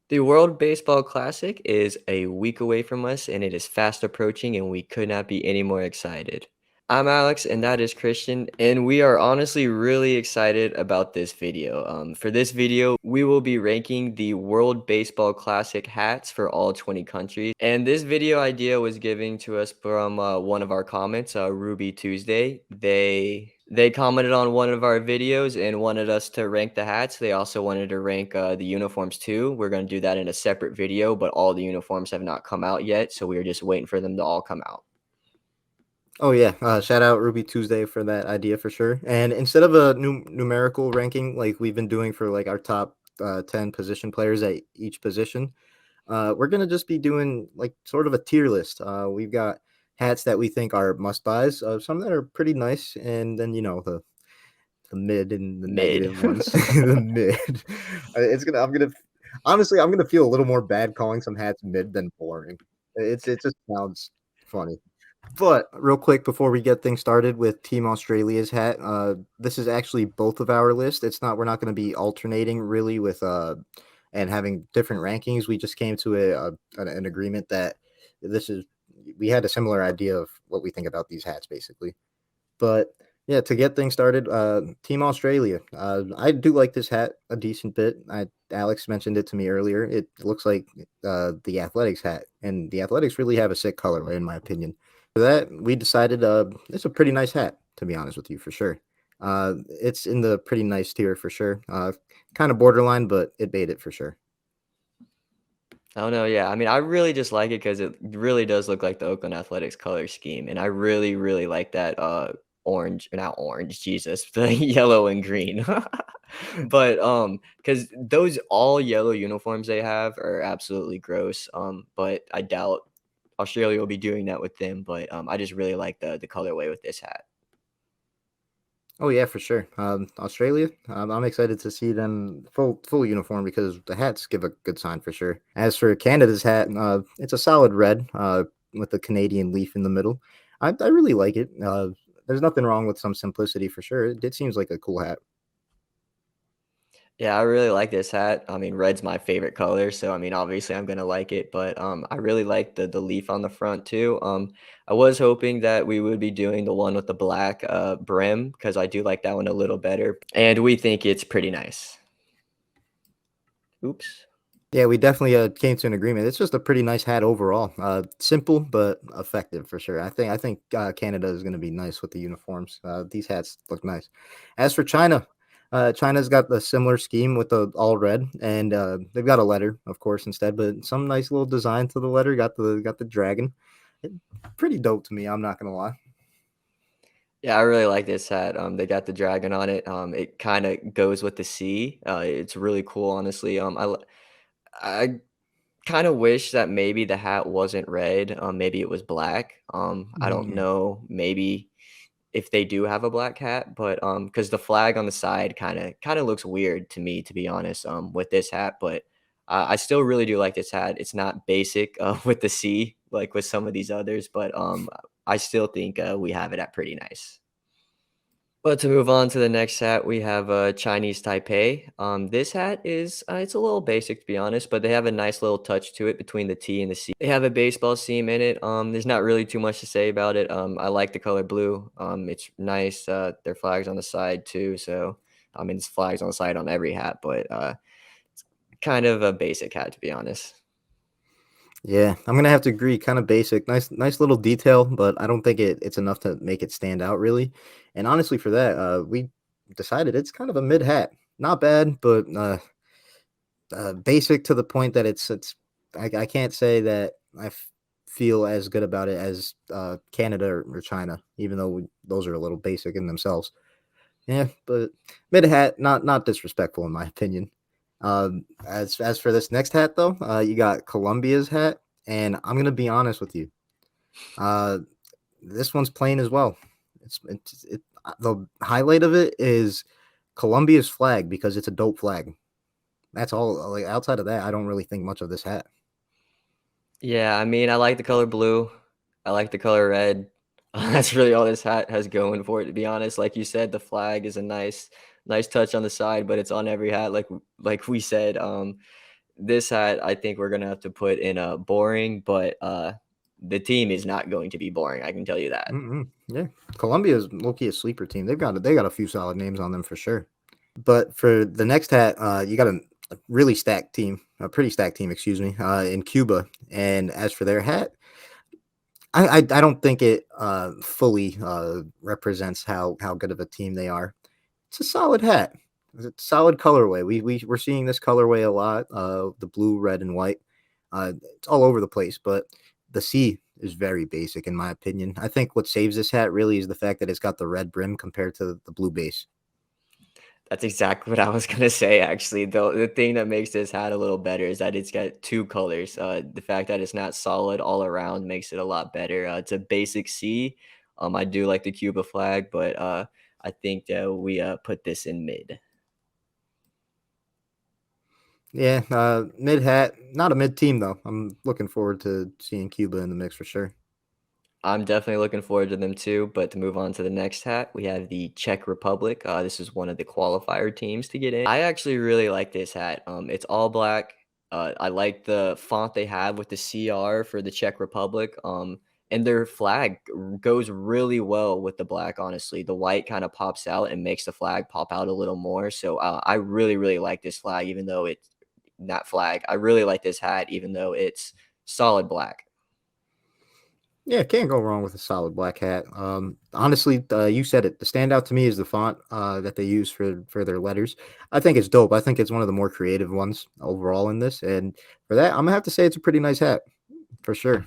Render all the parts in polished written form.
The World Baseball Classic is a week away from us, and it is fast approaching, and we could not be any more excited. I'm Alex, and that is Christian, and we are honestly really excited about this video. For this video, we will be ranking the World Baseball Classic hats for all 20 countries. And this video idea was given to us from one of our comments, Ruby Tuesday. They commented on one of our videos and wanted us to rank the hats. They also wanted to rank the uniforms too. We're going to do that in a separate video, but all the uniforms have not come out yet, so we are just waiting for them to all come out. Oh yeah, shout out Ruby Tuesday for that idea for sure. And instead of a numerical ranking like we've been doing for like our top 10 position players at each position, we're gonna just be doing like sort of a tier list. We've got hats that we think are must buys, some that are pretty nice, and then the mid and the Mid. negative ones. The mid. It's gonna. I'm gonna. Honestly, I'm gonna feel a little more bad calling some hats mid than boring. It just sounds funny. But real quick before we get things started with Team Australia's hat, this is actually both of our list. It's not we're not going to be alternating really with and having different rankings. We just came to an agreement that this is we had a similar idea of what we think about these hats basically. But yeah, to get things started, Team Australia. I do like this hat a decent bit. Alex mentioned it to me earlier. It looks like the Athletics hat, and the Athletics really have a sick colorway in my opinion. For that, we decided it's a pretty nice hat, to be honest with you, for sure. It's in the pretty nice tier for sure. Kind of borderline, but it made it for sure. I don't know. Yeah, I mean, I really just like it because it really does look like the Oakland Athletics color scheme, and I really, really like that orange, not orange, Jesus, the yellow and green. But because those all yellow uniforms they have are absolutely gross. But I doubt Australia will be doing that with them. But I just really like the colorway with this hat. Oh yeah, for sure. Australia, I'm excited to see them full uniform because the hats give a good sign for sure. As for Canada's hat, it's a solid red with the Canadian leaf in the middle. I really like it. There's nothing wrong with some simplicity for sure. It seems like a cool hat. Yeah, I really like this hat. I mean, red's my favorite color, so I mean, obviously I'm gonna like it, but I really like the leaf on the front too. I was hoping that we would be doing the one with the black brim because I do like that one a little better, and we think it's pretty nice. Oops. Yeah, we definitely came to an agreement. It's just a pretty nice hat overall. Simple but effective for sure. I think Canada is going to be nice with the uniforms. These hats look nice. As for China, China's got the similar scheme with the all red, and they've got a letter, of course, instead. But some nice little design to the letter. Got the dragon. It, pretty dope to me. I'm not gonna lie. Yeah, I really like this hat. They got the dragon on it. It kind of goes with the sea. It's really cool, honestly. I kind of wish that maybe the hat wasn't red. Maybe it was black. I don't Mm. know. Maybe if they do have a black hat, but because the flag on the side kind of looks weird to me, to be honest. With this hat, but I still really do like this hat. It's not basic with the C like with some of these others, but I still think we have it at pretty nice. But to move on to the next hat, we have Chinese Taipei. This hat is it's a little basic to be honest, but they have a nice little touch to it between the T and the C. They have a baseball seam in it. There's not really too much to say about it. I like the color blue. It's nice. Their flags on the side too. So I mean, it's flags on the side on every hat, but it's kind of a basic hat to be honest. Yeah, I'm gonna have to agree. Kind of basic, nice little detail, but I don't think it's enough to make it stand out really. And honestly, for that, we decided it's kind of a mid hat. Not bad, but basic to the point that it's. I can't say that feel as good about it as Canada or China, even though those are a little basic in themselves. Yeah, but mid hat, not disrespectful in my opinion. As for this next hat though, you got Colombia's hat, and I'm gonna be honest with you. Uh, this one's plain as well. The highlight of it is Colombia's flag because it's a dope flag. That's all. Like outside of that, I don't really think much of this hat. Yeah, I mean, I like the color blue. I like the color red. That's really all this hat has going for it, to be honest. Like you said, the flag is a nice touch on the side, but it's on every hat, like we said. this hat, I think we're gonna have to put in a boring, but the team is not going to be boring. I can tell you that. Yeah, Colombia is low-key a sleeper team. They got a few solid names on them for sure. But for the next hat, you got a really stacked team, a pretty stacked team, excuse me, in Cuba. And as for their hat, I don't think it fully represents how good of a team they are. It's a solid hat. It's a solid colorway. We're seeing this colorway a lot. The blue, red, and white. It's all over the place, but the C is very basic in my opinion. I think what saves this hat really is the fact that it's got the red brim compared to the blue base. That's exactly what I was gonna say, actually. The thing that makes this hat a little better is that it's got 2 colors. The fact that it's not solid all around makes it a lot better. It's a basic C. I do like the Cuba flag, but, I think that we, put this in mid. Yeah, mid hat, not a mid team though. I'm looking forward to seeing Cuba in the mix for sure. I'm definitely looking forward to them too, but to move on to the next hat, we have the Czech Republic. This is one of the qualifier teams to get in. I actually really like this hat. It's all black. I like the font they have with the CR for the Czech Republic. And their flag goes really well with the black, honestly. The white kind of pops out and makes the flag pop out a little more. So I really, really like this flag, even though it's not flag. I really like this hat, even though it's solid black. Yeah, can't go wrong with a solid black hat. Honestly, you said it. The standout to me is the font that they use for their letters. I think it's dope. I think it's one of the more creative ones overall in this, and for that, I'm gonna have to say it's a pretty nice hat for sure.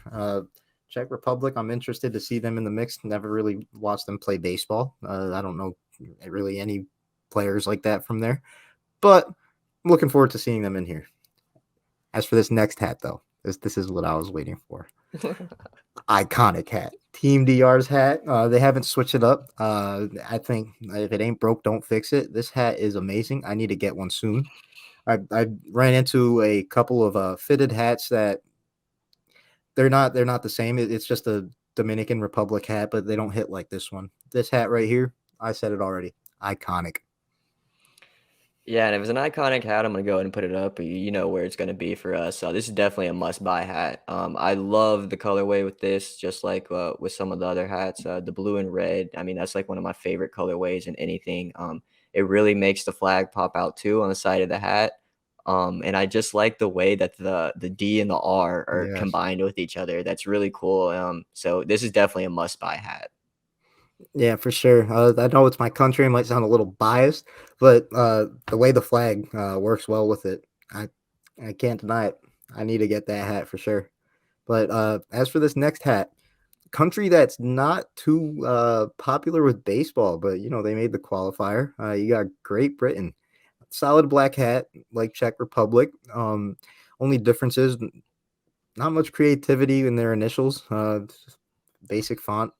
Czech Republic, I'm interested to see them in the mix. Never really watched them play baseball. I don't know really any players like that from there, but I'm looking forward to seeing them in here. As for this next hat, though, this is what I was waiting for. Iconic hat. Team DR's hat. They haven't switched it up. I think if it ain't broke, don't fix it. This hat is amazing. I need to get one soon. I ran into a couple of fitted hats that they're not the same. It's just a Dominican Republic hat, but they don't hit like this one. This hat right here, I said it already. Iconic. Yeah, and if it's an iconic hat, I'm gonna go ahead and put it up. You know where it's gonna be for us. So this is definitely a must-buy hat. I love the colorway with this, just like with some of the other hats. The blue and red. I mean, that's like one of my favorite colorways in anything. It really makes the flag pop out too on the side of the hat. And I just like the way that the D and the R are Yes. combined with each other. That's really cool. So this is definitely a must-buy hat. Yeah, for sure. I know it's my country. It might sound a little biased, but the way the flag works well with it, I I can't deny it. I need to get that hat for sure. But as for this next hat, country that's not too popular with baseball, but they made the qualifier. You got Great Britain, solid black hat like Czech Republic. Only difference is not much creativity in their initials. Just basic font.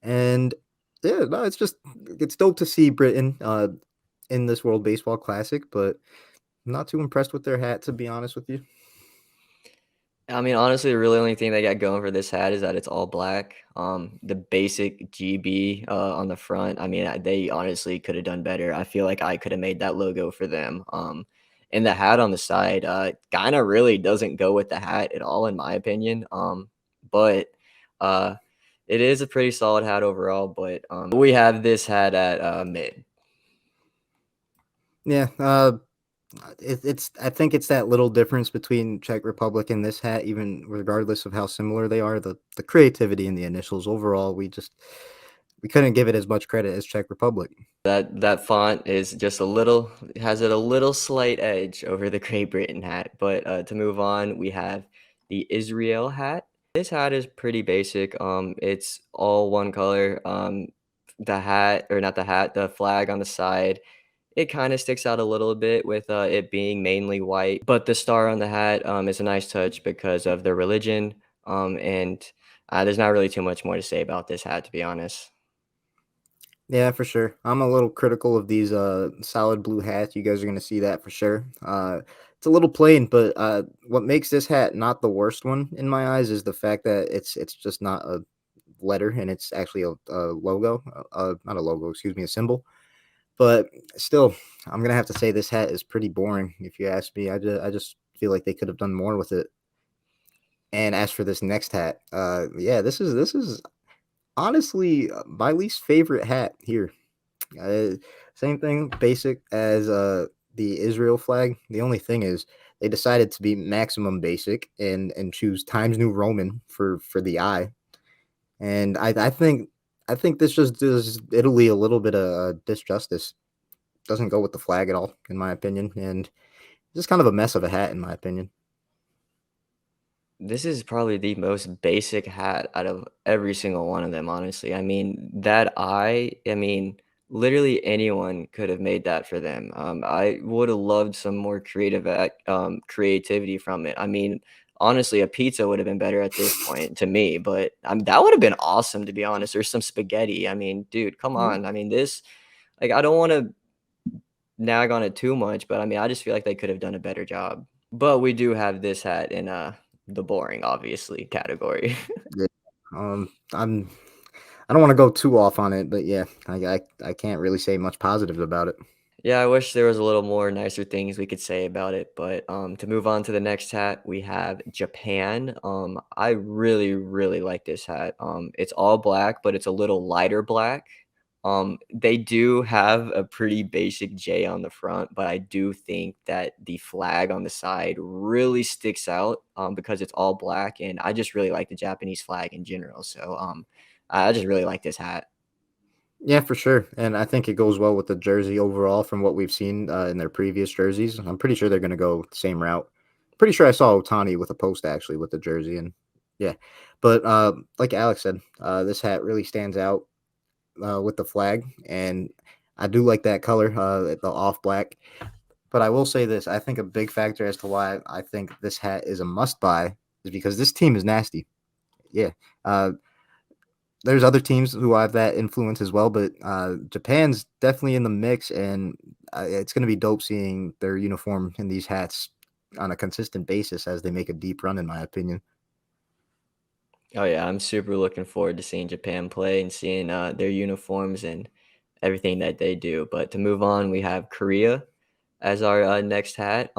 And yeah, no, it's dope to see Britain in this World Baseball Classic, but I'm not too impressed with their hat to be honest with you. I mean, honestly, the really only thing they got going for this hat is that it's all black. The basic GB on the front. I mean, they honestly could have done better. I feel like I could have made that logo for them. And the hat on the side, kind of really doesn't go with the hat at all, in my opinion. But uh, it is a pretty solid hat overall. But we have this hat at mid. Yeah, it's I think it's that little difference between Czech Republic and this hat, even regardless of how similar they are. The creativity in the initials overall, we couldn't give it as much credit as Czech Republic. That font is just a little has it a little slight edge over the Great Britain hat. But to move on, we have the Israel hat. This hat is pretty basic. It's all one color. The hat or not the hat, the flag on the side. It kind of sticks out a little bit with it being mainly white, but the star on the hat is a nice touch because of the religion. And there's not really too much more to say about this hat, to be honest. Yeah, for sure. I'm a little critical of these solid blue hats. You guys are gonna see that for sure. It's a little plain, but what makes this hat not the worst one in my eyes is the fact that it's just not a letter and it's actually a logo, not a logo, excuse me, a symbol. But still, I'm gonna have to say this hat is pretty boring if you ask me. I just feel like they could have done more with it. And as for this next hat, yeah, this is honestly my least favorite hat here. Uh, Same thing, basic as the Israel flag. The only thing is they decided to be maximum basic and choose Times New Roman for the I. And I think this just does Italy a little bit of disjustice. Doesn't go with the flag at all, in my opinion, and just kind of a mess of a hat, in my opinion. This is probably the most basic hat out of every single one of them, honestly. I mean, that I mean, literally anyone could have made that for them. I would have loved some more creativity from it. I mean, honestly, a pizza would have been better at this point to me, but that would have been awesome to be honest. Or some spaghetti. I mean, dude, come on. I mean, this like I don't want to nag on it too much, but I mean, I just feel like they could have done a better job. But we do have this hat in the boring, obviously, category. Yeah. I don't want to go too off on it, but yeah, I can't really say much positives about it. Yeah, I wish there was a little more nicer things we could say about it, but, to move on to the next hat, we have Japan. I really, really like this hat. It's all black, but it's a little lighter black. They do have a pretty basic J on the front, but I do think that the flag on the side really sticks out, because it's all black, and I just really like the Japanese flag in general, so, I just really like this hat. Yeah, for sure, and I think it goes well with the jersey overall from what we've seen in their previous jerseys. I'm pretty sure they're going to go the same route. Pretty sure I saw Otani with a post actually with the jersey, and yeah, but like Alex said, this hat really stands out with the flag, and I do like that color, the off black. But I will say this: I think a big factor as to why I think this hat is a must buy is because this team is nasty. Yeah, uh, there's other teams who have that influence as well, but Japan's definitely in the mix, and it's going to be dope seeing their uniform in these hats on a consistent basis as they make a deep run, in my opinion. Oh yeah, I'm super looking forward to seeing Japan play and seeing their uniforms and everything that they do. But to move on, we have Korea as our next hat.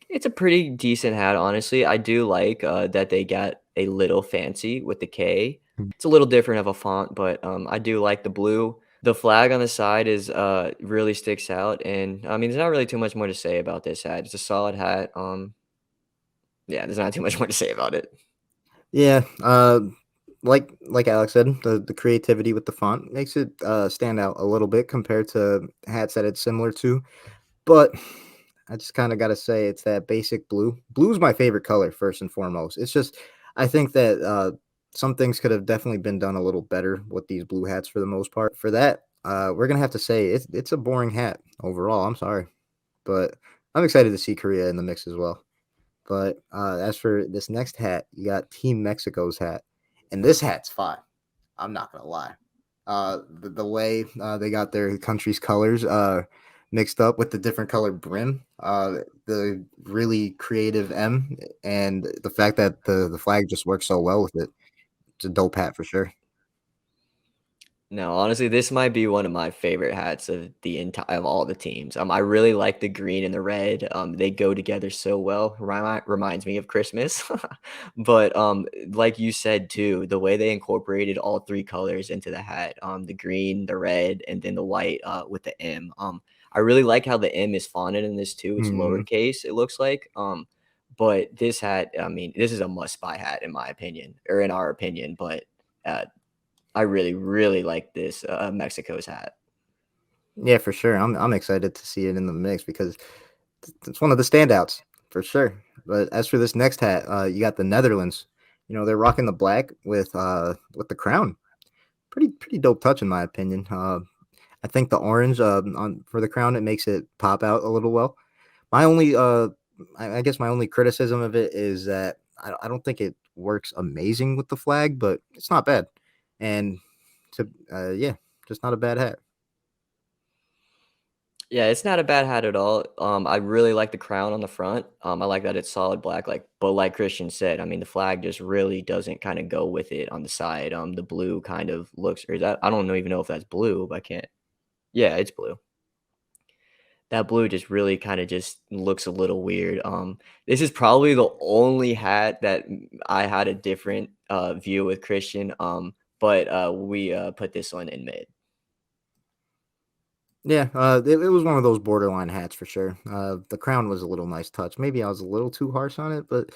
It's a pretty decent hat, honestly. I do like that they got a little fancy with the K. It's a little different of a font, but I do like the blue. The flag on the side is really sticks out, and I mean, there's not really too much more to say about this hat. It's a solid hat. Yeah, there's not too much more to say about it. Yeah, like Alex said, the creativity with the font makes it stand out a little bit compared to hats that it's similar to. But I just kind of got to say it's that basic blue. Blue's my favorite color first and foremost. It's just I think that some things could have definitely been done a little better with these blue hats for the most part. For that, we're gonna have to say it's a boring hat overall. I'm sorry, but I'm excited to see Korea in the mix as well. But as for this next hat, you got Team Mexico's hat, and this hat's fine. I'm not gonna lie. The way they got their country's colors mixed up with the different color brim, the really creative M, and the fact that the flag just works so well with it. It's a dope hat for sure. No, honestly, this might be one of my favorite hats of the entire of all the teams. I really like the green and the red. They go together so well. Reminds me of Christmas. But like you said too, the way they incorporated all three colors into the hat, the green, the red, and then the white with the M. I really like how the M is fonted in this too. It's Hmm. lowercase, it looks like. But this hat, I mean, this is a must-buy hat in my opinion, or in our opinion. But uh, I really, really like this, Mexico's hat. Yeah, for sure. I'm excited to see it in the mix because it's one of the standouts for sure. But as for this next hat, you got the Netherlands. You know they're rocking the black with the crown. Pretty dope touch in my opinion. I think the orange on for the crown it makes it pop out a little well. My only I guess my only criticism of it is that I don't think it works amazing with the flag, but it's not bad. And to yeah, just not a bad hat. Yeah, it's not a bad hat at all. I really like the crown on the front. I like that it's solid black, but like Christian said, I mean, the flag just really doesn't kind of go with it on the side. The blue kind of looks, or is that, I don't know even know if that's blue, but I can't. Yeah, it's blue. That blue just really kinda just looks a little weird. This is probably the only hat that I had a different, view with Christian, but, we, put this one in mid. Yeah, it was one of those borderline hats for sure. The crown was a little nice touch. Maybe I was a little too harsh on it, but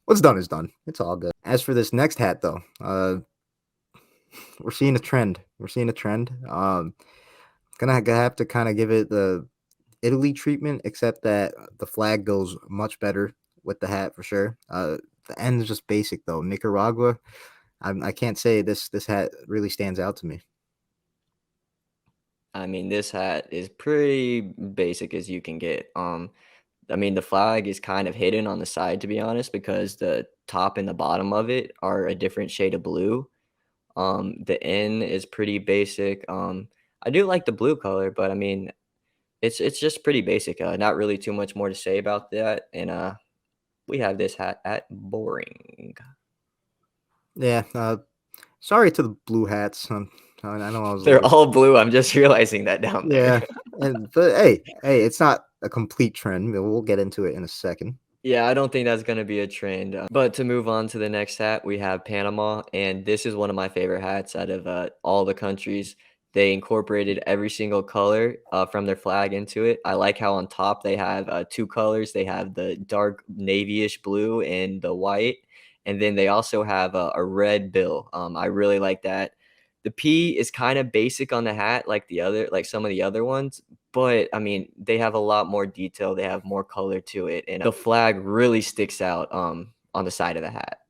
what's done is done. It's all good. As for this next hat, though, we're seeing a trend. We're seeing a trend. Gonna have to kind of give it the Italy treatment, except that the flag goes much better with the hat for sure. The end is just basic though. Nicaragua, I can't say this hat really stands out to me. I mean, this hat is pretty basic as you can get. I mean, the flag is kind of hidden on the side, to be honest, because the top and the bottom of it are a different shade of blue. The N is pretty basic. I do like the blue color, but I mean, it's just pretty basic. Not really too much more to say about that. And we have this hat at boring. Yeah. Sorry to the blue hats. I know I was a They're little. all blue. I'm just realizing that down there. Yeah, and but hey, it's not a complete trend. We'll get into it in a second. Yeah, I don't think that's gonna be a trend, but to move on to the next hat, we have Panama, and this is one of my favorite hats out of, all the countries. They incorporated every single color, from their flag into it. I like how on top they have, 2 colors. They have the dark navy-ish blue and the white, and then they also have a red bill. I really like that. The P is kinda basic on the hat like some of the other ones, but, I mean, they have a lot more detail, they have more color to it, and the flag really sticks out, on the side of the hat.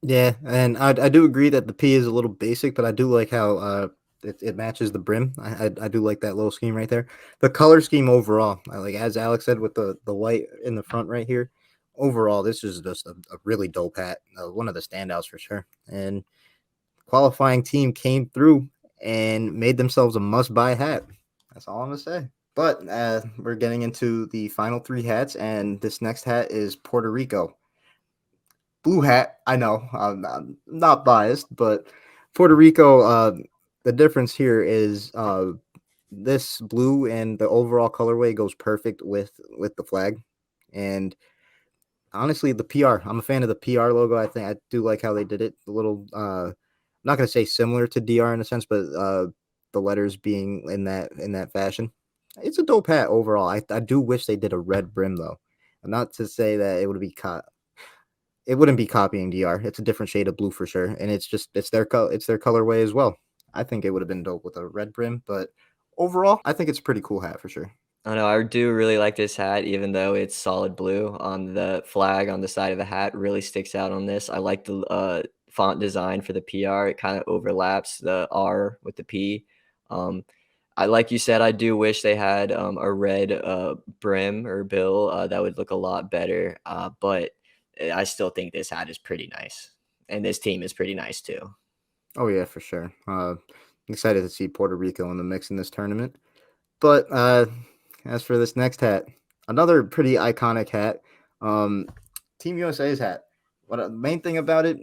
Yeah, and I do agree that the P is a little basic, but I do like how it matches the brim. I do like that little scheme right there. The color scheme overall, like as Alex said with the white in the front right here. Overall, this is just a really dope hat. One of the standouts for sure. And qualifying team came through and made themselves a must-buy hat. That's all I'm gonna say. But we're getting into the final three hats, and this next hat is Puerto Rico. Blue hat. I know I'm not biased, but Puerto Rico. The difference here is this blue and the overall colorway goes perfect with the flag, and honestly, the PR. I'm a fan of the PR logo. I think I do like how they did it. A little, I'm not gonna say similar to DR in a sense, but the letters being in that fashion. It's a dope hat overall. I do wish they did a red brim though. Not to say that it wouldn't be copying DR. It's a different shade of blue for sure, and it's their colorway as well. I think it would have been dope with a red brim, but overall, I think it's a pretty cool hat for sure. I know, I do really like this hat even though it's solid blue. The flag on the side of the hat really sticks out on this. I like the, font design for the PR. It kinda overlaps the R with the P. Um, I like you said, I do wish they had, a red, brim or bill, that would look a lot better, but, I still think this hat is pretty nice, and this team is pretty nice too. Oh yeah, for sure. Excited to see Puerto Rico in the mix in this tournament. But as for this next hat, another pretty iconic hat, um, Team USA's hat. What the main thing about it,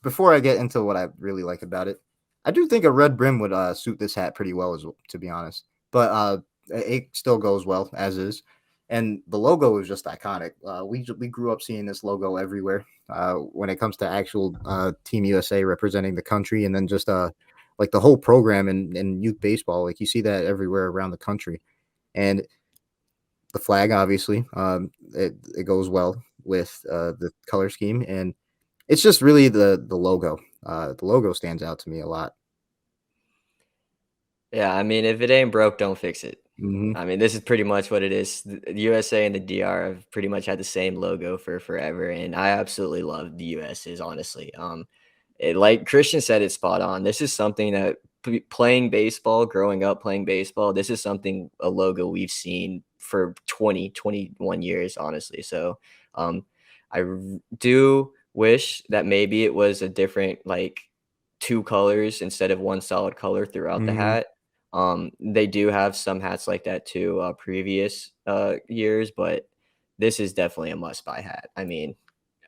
before I get into what I really like about it, I do think a red brim would suit this hat pretty well, as well, to be honest. But it still goes well as is, and the logo is just iconic. We grew up seeing this logo everywhere when it comes to actual Team USA representing the country, and then just like the whole program in youth baseball. Like you see that everywhere around the country, and the flag obviously it goes well with the color scheme, and it's just really the logo. The logo stands out to me a lot. Yeah, I mean, if it ain't broke, don't fix it. Hmm. I mean, this is pretty much what it is. The USA and the DR have pretty much had the same logo for forever, and I absolutely love the US's, honestly. Like Christian said, it's spot on. This is something that playing baseball, growing up playing baseball, this is something a logo we've seen for 20, 21 years, honestly. So, um, do wish that maybe it was a different like two colors instead of one solid color throughout the Hmm. hat. They do have some hats like that too, previous years, but this is definitely a must buy hat. I mean,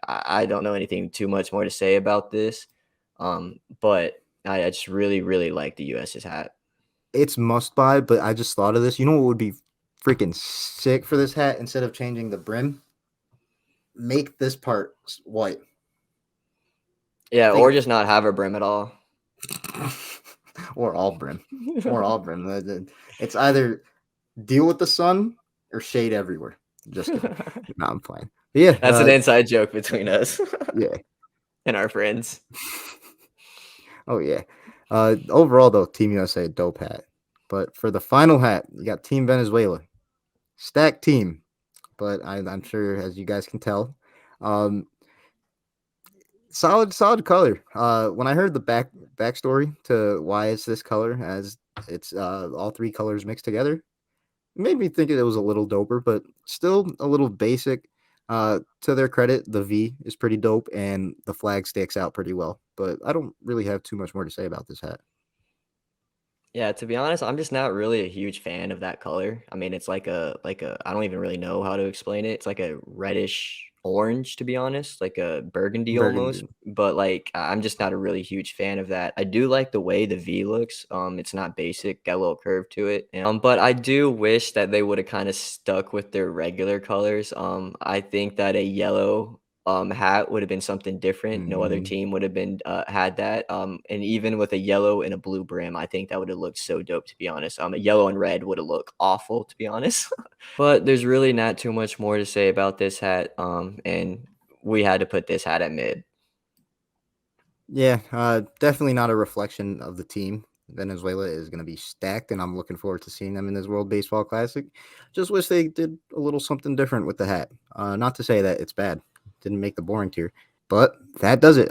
I don't know anything too much more to say about this, but I just really, really like the US's hat. It's must buy, but I just thought of this. You know what would be freaking sick for this hat. Instead of changing the brim, make this part white. Yeah, or Think just not have a brim at all. or all brim. Or all brim. It's either deal with the sun or shade everywhere. Just kidding. No, I'm playing. But yeah, That's an inside joke between us yeah. and our friends. Oh yeah. Overall though, Team USA dope hat. But for the final hat, you got Team Venezuela. Stacked team, but I'm sure as you guys can tell, um, solid color. When I heard the backstory to why it's this color, as it's all three colors mixed together, it made me think it was a little doper, but still a little basic. To their credit, the V is pretty dope, and the flag sticks out pretty well. But I don't really have too much more to say about this hat. Yeah, to be honest, I'm just not really a huge fan of that color. I mean, it's like a I don't even really know how to explain it. It's like a reddish orange, to be honest, like a burgundy almost. Burgundy. But like I'm just not a really huge fan of that. I do like the way the V looks. It's not basic, got a little curve to it. And, but I do wish that they would have kind of stuck with their regular colors. I think that a yellow hat would have been something different. No other Mm-hmm. team would have been had that. And even with a yellow and a blue brim, I think that would have looked so dope, to be honest. A yellow and red would have looked awful, to be honest. But there's really not too much more to say about this hat. And we had to put this hat at mid. Yeah, definitely not a reflection of the team. Venezuela is going to be stacked, and I'm looking forward to seeing them in this World Baseball Classic. Just wish they did a little something different with the hat. Not to say that it's bad, didn't make the boring tier, but that does it.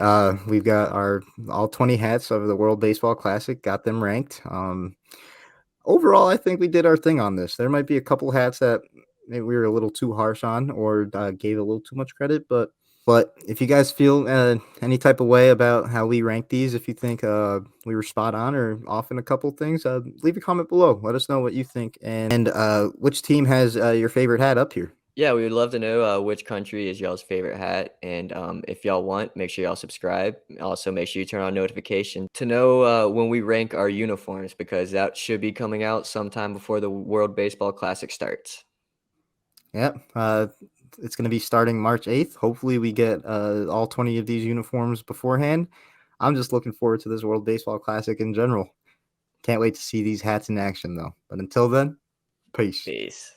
We've got our all 20 hats of the World Baseball Classic, got them ranked. Overall, I think we did our thing on this. There might be a couple hats that maybe we were a little too harsh on or gave a little too much credit, but if you guys feel any type of way about how we rank these, if you think we were spot on or off in a couple things, leave a comment below. Let us know what you think and which team has your favorite hat up here. Yeah, we would love to know which country is y'all's favorite hat. And if y'all want, make sure y'all subscribe. Also, make sure you turn on notifications to know when we rank our uniforms, because that should be coming out sometime before the World Baseball Classic starts. Yep. It's going to be starting March 8th. Hopefully, we get all 20 of these uniforms beforehand. I'm just looking forward to this World Baseball Classic in general. Can't wait to see these hats in action, though. But until then, peace. Peace.